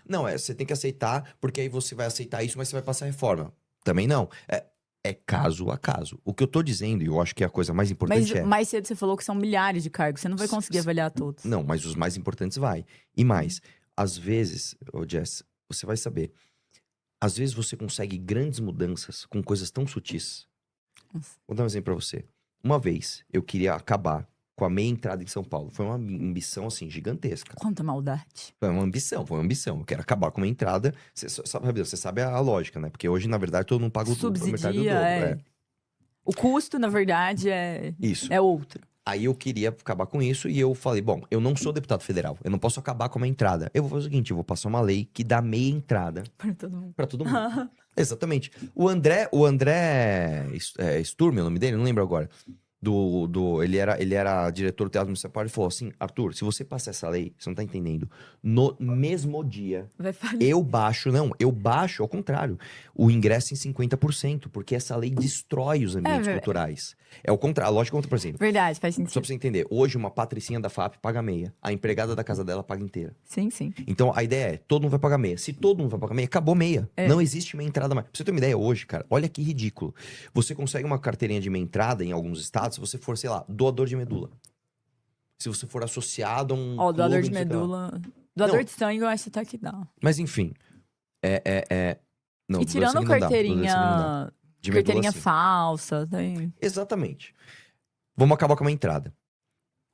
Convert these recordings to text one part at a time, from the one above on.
Não, você tem que aceitar, porque aí você vai aceitar isso, mas você vai passar reforma. Também não. É caso a caso. O que eu tô dizendo, e eu acho que a coisa mais Mas importante é... mais cedo você falou que são milhares de cargos. Você não vai conseguir avaliar todos. Não, mas os mais importantes vai. E mais, às vezes, ô Jess, você vai saber, às vezes você consegue grandes mudanças com coisas tão sutis. Nossa. Vou dar um exemplo pra você. Uma vez, eu queria acabar com a meia entrada em São Paulo. Foi uma ambição, assim, gigantesca. Quanta maldade. Foi uma ambição. Eu quero acabar com uma entrada. Você sabe a lógica, né? Porque hoje, na verdade, todo mundo paga metade do Subsidia, dobro. é. O custo, na verdade, Isso. é outro. Aí eu queria acabar com isso e eu falei, bom, eu não sou deputado federal, eu não posso acabar com a minha entrada. Eu vou fazer o seguinte, eu vou passar uma lei que dá meia entrada Para todo mundo. pra todo mundo. Exatamente. O André Sturm, é o nome dele, não lembro agora. Ele era diretor do Teatro Municipal e falou assim, Arthur, se você passar essa lei, você não tá entendendo, no mesmo dia, Vai falir. eu baixo ao contrário, o ingresso em 50%, porque essa lei destrói os ambientes culturais. É o contrário, a lógica contra, por exemplo. Verdade, faz Só sentido. pra você entender, hoje uma patricinha da FAP paga meia, a empregada da casa dela paga inteira. Sim, sim. Então a ideia é, todo mundo vai pagar meia. Se todo mundo vai pagar meia, acabou meia. É. Não existe meia entrada mais. Pra você ter uma ideia hoje, cara, olha que ridículo. Você consegue uma carteirinha de meia entrada em alguns estados se você for, sei lá, doador de medula. Se você for associado a um Ó, doador de clube, não sei o que lá. medula. Doador Não. de sangue, eu acho até que dá. Mas enfim, Não, E doador de tirando sangue não dá, doador de sangue não dá. De medula, carteirinha sim. falsa, tem. Exatamente. Vamos acabar com a minha entrada.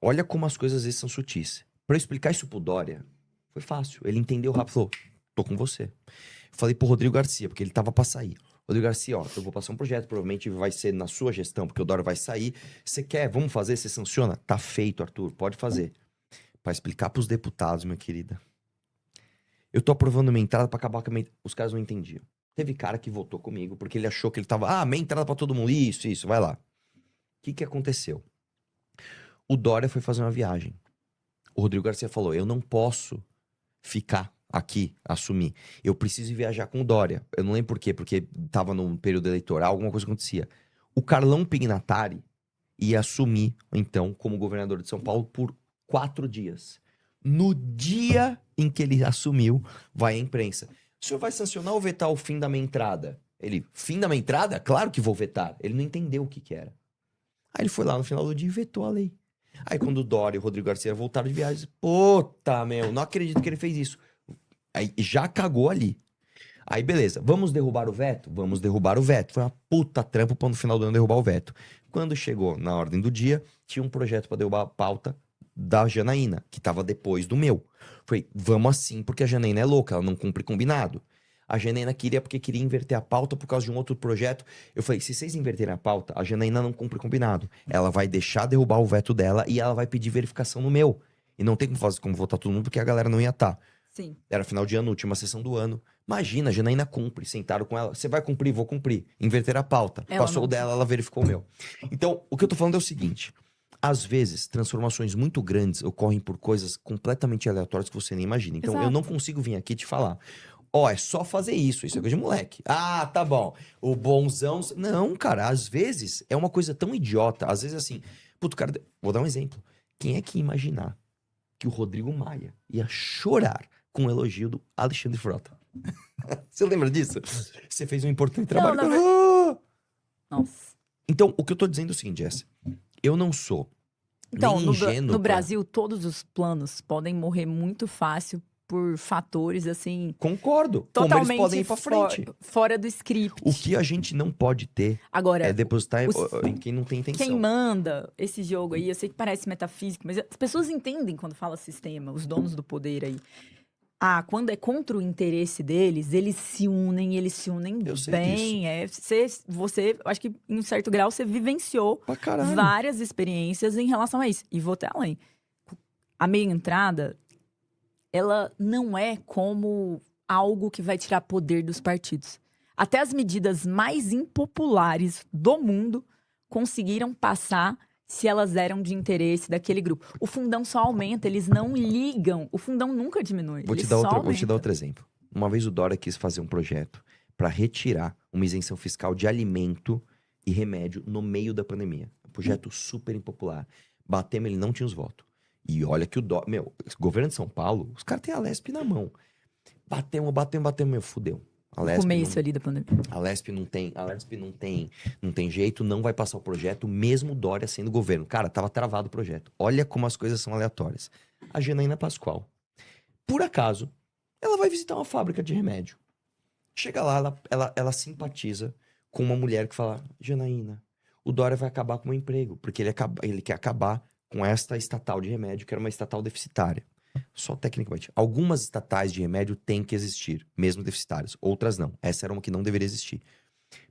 Olha como as coisas às vezes são sutis. Pra eu explicar isso pro Dória, foi fácil. Ele entendeu rápido, falou, tô com você. Falei pro Rodrigo Garcia, porque ele tava pra sair. Rodrigo Garcia, ó, eu vou passar um projeto, provavelmente vai ser na sua gestão, porque o Dória vai sair. Você quer? Vamos fazer? Você sanciona? Tá feito, Arthur, pode fazer. Pra explicar pros deputados, minha querida. Eu tô aprovando minha entrada pra acabar com a minha... Os caras não entendiam. Teve cara que votou comigo, porque ele achou que ele tava... minha entrada pra todo mundo. Isso, vai lá. O que aconteceu? O Dória foi fazer uma viagem. O Rodrigo Garcia falou, eu não posso ficar aqui, assumir. Eu preciso viajar com o Dória. Eu não lembro por quê, porque tava num período eleitoral, alguma coisa acontecia. O Carlão Pignatari ia assumir, então, como governador de São Paulo por 4 dias. No dia em que ele assumiu, vai à imprensa. O senhor vai sancionar ou vetar o fim da minha entrada? Ele, fim da minha entrada? Claro que vou vetar. Ele não entendeu o que era. Aí ele foi lá no final do dia e vetou a lei. Aí quando o Dória e o Rodrigo Garcia voltaram de viagem, puta, meu, não acredito que ele fez isso. Aí já cagou ali. Aí beleza, vamos derrubar o veto? Vamos derrubar o veto. Foi uma puta trampa pra no final do ano derrubar o veto. Quando chegou na ordem do dia, tinha um projeto pra derrubar a pauta da Janaína, que tava depois do meu. Falei, vamos assim, porque a Janaína é louca, ela não cumpre combinado. A Janaína queria porque queria inverter a pauta por causa de um outro projeto. Eu falei, se vocês inverterem a pauta, a Janaína não cumpre combinado. Ela vai deixar derrubar o veto dela e ela vai pedir verificação no meu. E não tem como votar todo mundo porque a galera não ia estar. Sim. Era final de ano, última sessão do ano. Imagina, a Janaína cumpre. Sentaram com ela. Você vai cumprir? Vou cumprir. Inverter a pauta. Ela Passou não. dela, ela verificou o meu. Então, o que eu tô falando é o seguinte. Às vezes, transformações muito grandes ocorrem por coisas completamente aleatórias que você nem imagina. Então, eu Exato. não consigo vir aqui te falar. É só fazer isso é coisa de moleque. Ah, tá bom. O bonzão... Não, cara, às vezes é uma coisa tão idiota. Às vezes, assim... Puto, cara... Vou dar um exemplo. Quem é que ia imaginar que o Rodrigo Maia ia chorar com o elogio do Alexandre Frota? Você lembra disso? Você fez um importante trabalho. Nossa. Então, o que eu tô dizendo é o seguinte, Jess. Eu não sou Então, nem no ingênuo pra- Brasil, todos os planos podem morrer muito fácil por fatores, assim, Concordo. Como eles totalmente podem ir pra frente. fora do script. O que a gente não pode ter Agora, é depositar os- em quem não tem intenção. quem manda esse jogo aí, eu sei que parece metafísico, mas as pessoas entendem quando fala sistema, os donos do poder aí. Quando é contra o interesse deles, eles se unem Eu sei bem. Você, acho que em um certo grau, você vivenciou Pra caralho. várias experiências em relação a isso. E vou até além. A meia entrada, ela não é como algo que vai tirar poder dos partidos. Até as medidas mais impopulares do mundo conseguiram passar se elas eram de interesse daquele grupo. O fundão só aumenta, eles não ligam. O fundão nunca diminui. Vou te ele dar só vou te aumenta. dar outro exemplo. Uma vez o Dória quis fazer um projeto para retirar uma isenção fiscal de alimento e remédio no meio da pandemia. Um projeto super impopular. Batemos, ele não tinha os votos. E olha que o Dória... Meu, governo de São Paulo, os caras têm a Lespe na mão. Batemos, meu, fudeu. A Lesp Começo ali da pandemia. A Lesp não tem jeito, não vai passar o projeto, mesmo Dória sendo governo. Cara, tava travado o projeto. Olha como as coisas são aleatórias. A Janaína Pascoal, por acaso, ela vai visitar uma fábrica de remédio. Chega lá, ela simpatiza com uma mulher que fala: Janaína, o Dória vai acabar com o meu emprego, porque ele quer acabar com esta estatal de remédio, que era uma estatal deficitária. Só tecnicamente. Algumas estatais de remédio têm que existir, mesmo deficitárias. Outras não. Essa era uma que não deveria existir.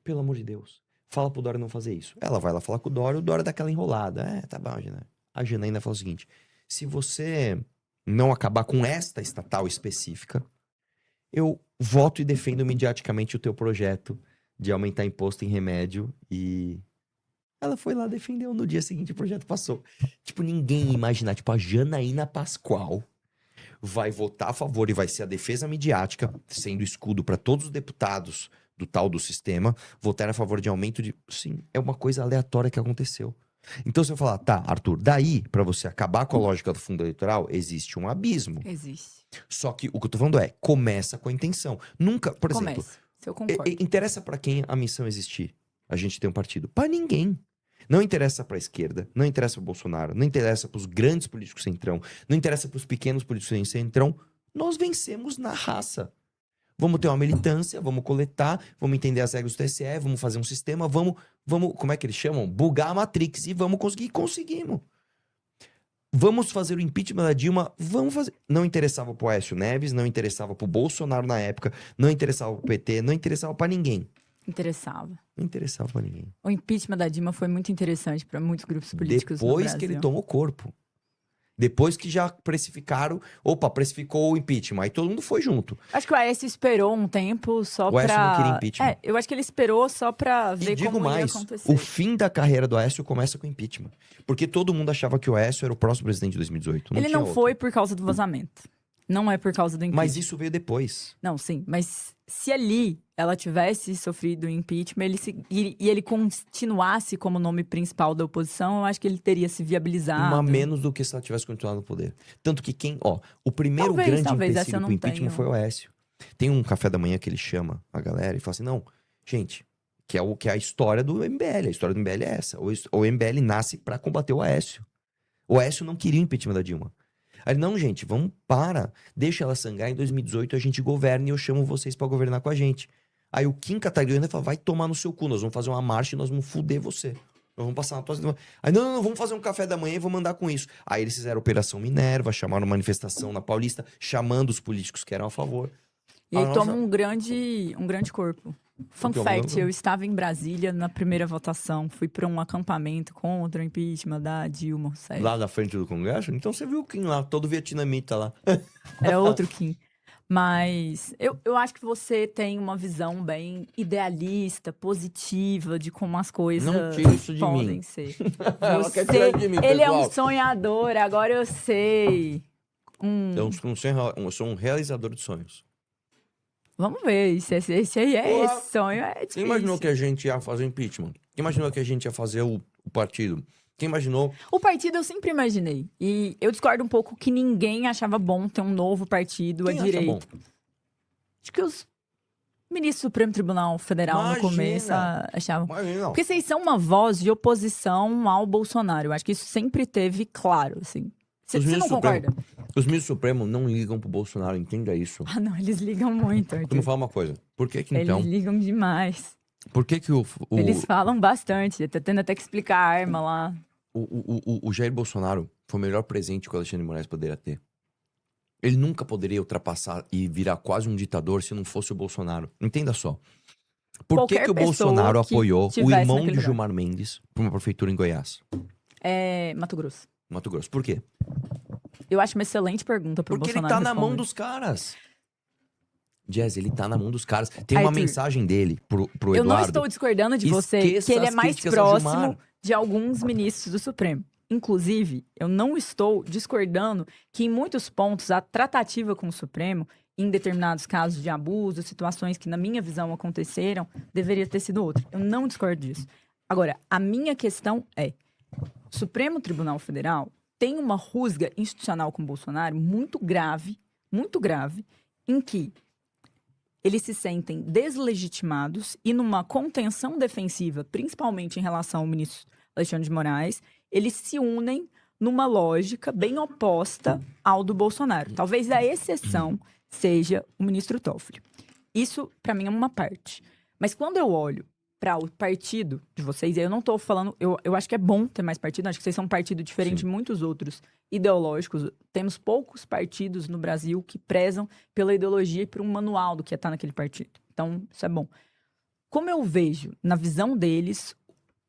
Pelo amor de Deus. Fala pro Dória não fazer isso. Ela vai lá falar com o Dória dá aquela enrolada. Tá bom, Janaína. A Janaína fala o seguinte: se você não acabar com esta estatal específica, eu voto e defendo mediaticamente o teu projeto de aumentar imposto em remédio. E ela foi lá, defendeu. No dia seguinte o projeto passou. Tipo, ninguém ia imaginar. Tipo, a Janaína Pascoal vai votar a favor e vai ser a defesa midiática, sendo escudo para todos os deputados do tal do sistema, votar a favor de aumento de... Sim, é uma coisa aleatória que aconteceu. Então você vai falar: tá, Arthur, daí pra você acabar com a lógica do fundo eleitoral, existe um abismo. Existe. Só que o que eu tô falando é, começa com a intenção. Nunca, por exemplo, Começa. Eu concordo. interessa pra quem a missão existir. A gente tem um partido. Pra ninguém. Não interessa pra esquerda, não interessa pro Bolsonaro, não interessa pros grandes políticos centrão, não interessa pros pequenos políticos centrão. Nós vencemos na raça. Vamos ter uma militância, vamos coletar, vamos entender as regras do TSE, vamos fazer um sistema, vamos, como é que eles chamam? Bugar a Matrix e vamos conseguir, conseguimos. Vamos fazer o impeachment da Dilma, vamos fazer. Não interessava pro Aécio Neves, não interessava pro Bolsonaro na época, não interessava pro PT, não interessava pra ninguém. Interessava. Não interessava pra ninguém. O impeachment da Dilma foi muito interessante para muitos grupos políticos no Depois Brasil. que ele tomou corpo. Depois que já precificaram, precificou o impeachment, aí todo mundo foi junto. Acho que o Aécio esperou um tempo só O Aécio pra... não queria impeachment. eu acho que ele esperou só pra E ver digo como mais, ia acontecer. o fim da carreira do Aécio começa com o impeachment. Porque todo mundo achava que o Aécio era o próximo presidente de 2018. Ele tinha não outro. foi por causa do vazamento. Não é por causa do impeachment. Mas isso veio depois. Não, sim. Mas se ali ela tivesse sofrido o impeachment e ele continuasse como nome principal da oposição, eu acho que ele teria se viabilizado. Uma menos do que se ela tivesse continuado no poder. Tanto que o primeiro Talvez grande essa empecilho eu pro não impeachment tenho. foi o Aécio. Tem um café da manhã que ele chama a galera e fala assim: não, gente, que é a história do MBL. A história do MBL é essa. O MBL nasce pra combater o Aécio. O Aécio não queria o impeachment da Dilma. Aí, não, gente, deixa ela sangrar, em 2018 a gente governa e eu chamo vocês pra governar com a gente. Aí o Kim Kataguiri fala: vai tomar no seu cu, nós vamos fazer uma marcha e nós vamos fuder você. Nós vamos passar na tua... Aí, não, vamos fazer um café da manhã e vamos mandar com isso. Aí eles fizeram Operação Minerva, chamaram manifestação na Paulista, chamando os políticos que eram a favor. E aí toma um grande corpo. Fun fact, eu estava em Brasília na primeira votação. Fui para um acampamento contra o impeachment da Dilma Rousseff. Lá na frente do Congresso? Então você viu o Kim lá, todo vietnamita lá. Era outro Kim. Mas eu acho que você tem uma visão bem idealista, positiva de como as coisas Não tira isso de podem mim. ser. Ela quer tirar de mim, Ele é um pessoal. sonhador, agora eu sei. Eu sou um realizador de sonhos. Vamos ver, esse aí é Porra. esse sonho, é Quem difícil. imaginou que a gente ia fazer impeachment? Quem imaginou que a gente ia fazer o partido? Quem imaginou? O partido eu sempre imaginei. E eu discordo um pouco que ninguém achava bom ter um novo partido à Quem acha direita. bom? Acho que os ministros do Supremo Tribunal Federal no começo achavam. Imagina. Porque vocês são uma voz de oposição ao Bolsonaro. Eu acho que isso sempre teve claro, assim. Você não ministros concorda? Os ministros Supremos não ligam pro Bolsonaro, entenda isso. Ah, não, eles ligam muito, Tu me Arthur. fala uma coisa. Por que então? Eles ligam demais. Por que Eles falam bastante. Tá tendo até que explicar a arma lá. o Jair Bolsonaro foi o melhor presente que o Alexandre de Moraes poderia ter? Ele nunca poderia ultrapassar e virar quase um ditador se não fosse o Bolsonaro. Entenda só. Por que Qualquer o pessoa Bolsonaro que apoiou o tivesse irmão naquele de lugar. Gilmar Mendes para uma prefeitura em Goiás? Mato Grosso. Mato Grosso. Por quê? Eu acho uma excelente pergunta pro Porque ele Bolsonaro tá na mão responder. dos caras. Jazz, ele tá na mão dos caras. Tem uma Arthur, mensagem dele pro Eu Eduardo. não estou discordando de você, Esqueça que ele é as mais críticas ao próximo Gilmar. de alguns ministros do Supremo. Inclusive, eu não estou discordando que em muitos pontos a tratativa com o Supremo, em determinados casos de abuso, situações que na minha visão aconteceram, deveria ter sido outra. Eu não discordo disso. Agora, a minha questão é, o Supremo Tribunal Federal tem uma rusga institucional com o Bolsonaro muito grave, em que eles se sentem deslegitimados e numa contenção defensiva, principalmente em relação ao ministro Alexandre de Moraes, eles se unem numa lógica bem oposta ao do Bolsonaro. Talvez a exceção seja o ministro Toffoli. Isso, para mim, é uma parte. Mas quando eu olho para o partido de vocês, e eu não estou falando... Eu acho que é bom ter mais partido, acho que vocês são um partido diferente de muitos outros ideológicos. Temos poucos partidos no Brasil que prezam pela ideologia e por um manual do que é estar naquele partido. Então, isso é bom. Como eu vejo, na visão deles,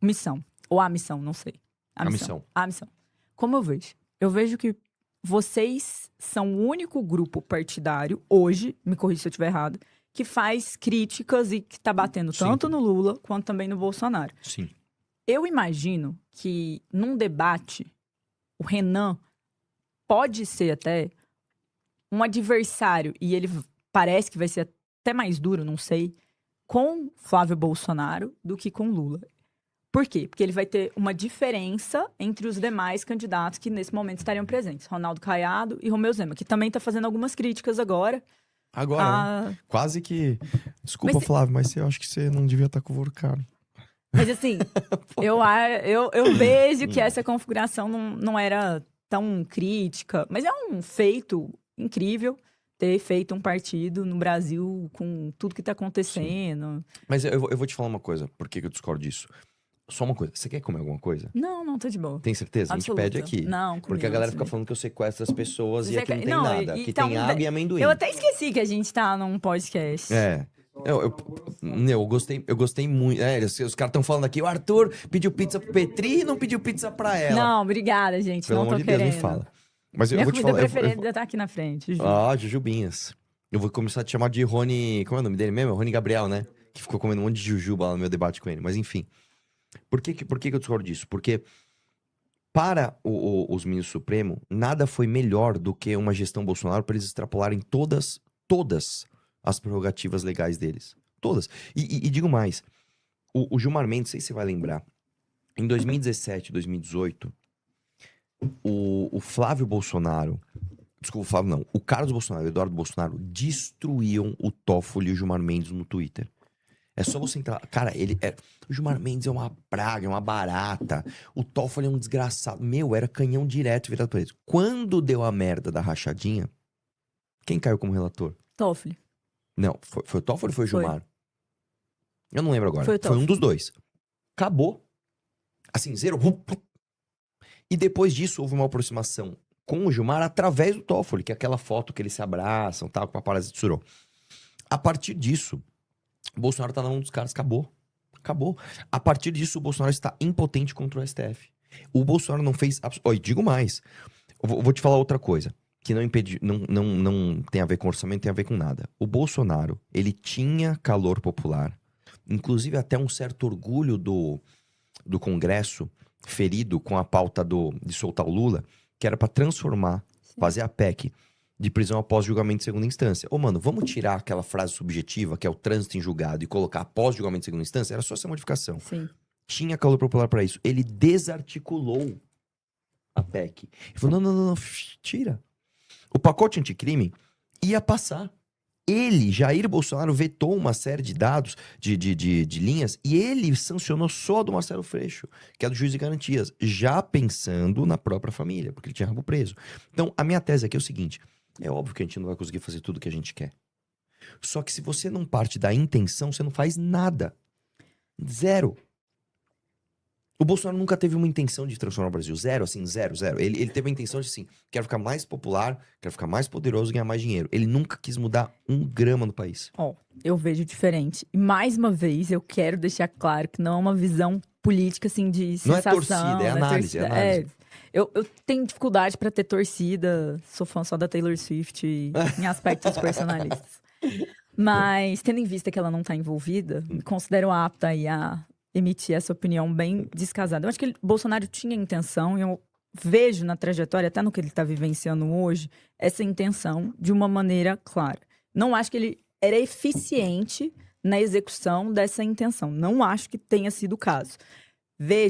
missão. Ou a missão, não sei. A missão. Como eu vejo? Eu vejo que vocês são o único grupo partidário, hoje, me corrija se eu estiver errado, que faz críticas e que está batendo tanto no Lula quanto também no Bolsonaro. Sim. Eu imagino que num debate, o Renan pode ser até um adversário, e ele parece que vai ser até mais duro, não sei, com Flávio Bolsonaro do que com Lula. Por quê? Porque ele vai ter uma diferença entre os demais candidatos que nesse momento estariam presentes. Ronaldo Caiado e Romeu Zema, que também está fazendo algumas críticas agora. Agora, né? Quase que... Desculpa, Mas Flávio, mas eu acho que você não devia estar convocado. Mas assim, eu vejo que essa configuração não era tão crítica. Mas é um feito incrível ter feito um partido no Brasil com tudo que está acontecendo. Sim. Mas eu vou te falar uma coisa. Por que eu discordo disso? Só uma coisa. Você quer comer alguma coisa? Não, tô de boa. Tem certeza? Absoluta. A gente pede aqui. Não, porque a galera fica falando que eu sequestro as pessoas e aqui não tem não, nada. Aqui então, tem água e amendoim. Eu até esqueci que a gente tá num podcast. É. Eu gostei muito. Os caras estão falando aqui, o Arthur pediu pizza pro Petri e não pediu pizza pra ela. Não, obrigada, gente. Pelo não tô amor de Deus, querendo. me fala. Mas Minha eu vou te comida falar. preferida tá aqui na frente, Ju. Jujubinhas. Eu vou começar a te chamar de Rony. Como é o nome dele mesmo? Rony Gabriel, né? Que ficou comendo um monte de jujuba lá no meu debate com ele. Mas enfim. Por que eu discordo disso? Porque para os ministros do Supremo, nada foi melhor do que uma gestão Bolsonaro para eles extrapolarem todas as prerrogativas legais deles. Todas. E digo mais. O Gilmar Mendes, não sei se você vai lembrar, em 2017, 2018, o Flávio Bolsonaro... Desculpa, o Flávio não. O Carlos Bolsonaro e o Eduardo Bolsonaro destruíam o Toffoli e o Gilmar Mendes no Twitter. É só você entrar... Cara, o Gilmar Mendes é uma praga, é uma barata. O Toffoli é um desgraçado. Era canhão direto virado pra eles. Quando deu a merda da rachadinha, quem caiu como relator? Toffoli. Não, foi o Toffoli ou foi o Gilmar? Eu não lembro agora. Foi um dos dois. Acabou. Assim, zero. E depois disso, houve uma aproximação com o Gilmar através do Toffoli, que é aquela foto que eles se abraçam, tal, com a paparazzi tsurou. A partir disso, o Bolsonaro tá na mão dos caras. Acabou. A partir disso, o Bolsonaro está impotente contra o STF. O Bolsonaro não fez... E digo mais. Eu vou te falar outra coisa. Que não tem a ver com orçamento, tem a ver com nada. O Bolsonaro, ele tinha calor popular. Inclusive até um certo orgulho do Congresso ferido com a pauta de soltar o Lula, que era para transformar, fazer a PEC de prisão após julgamento de segunda instância. Mano, vamos tirar aquela frase subjetiva, que é o trânsito em julgado, e colocar após julgamento de segunda instância? Era só essa modificação. Sim. Tinha calor popular para isso. Ele desarticulou a PEC. Ele falou, não, tira. O pacote anticrime ia passar. Ele, Jair Bolsonaro, vetou uma série de dados, de linhas, e ele sancionou só do Marcelo Freixo, que é do juiz de garantias, já pensando na própria família, porque ele tinha rabo preso. Então, a minha tese aqui é o seguinte, é óbvio que a gente não vai conseguir fazer tudo o que a gente quer. Só que se você não parte da intenção, você não faz nada. Zero. O Bolsonaro nunca teve uma intenção de transformar o Brasil. Zero. Ele teve a intenção de, assim, quero ficar mais popular, quero ficar mais poderoso e ganhar mais dinheiro. Ele nunca quis mudar um grama no país. Eu vejo diferente. E mais uma vez, eu quero deixar claro que não é uma visão política, assim, de sensação. Não é torcida, é análise. Eu tenho dificuldade pra ter torcida. Sou fã só da Taylor Swift em aspectos personalistas. Mas, tendo em vista que ela não tá envolvida, me considero apta aí a emitir essa opinião bem descasada. Eu acho que o Bolsonaro tinha intenção, e eu vejo na trajetória, até no que ele está vivenciando hoje, essa intenção de uma maneira clara. Não acho que ele era eficiente na execução dessa intenção. Não acho que tenha sido o caso. Vejo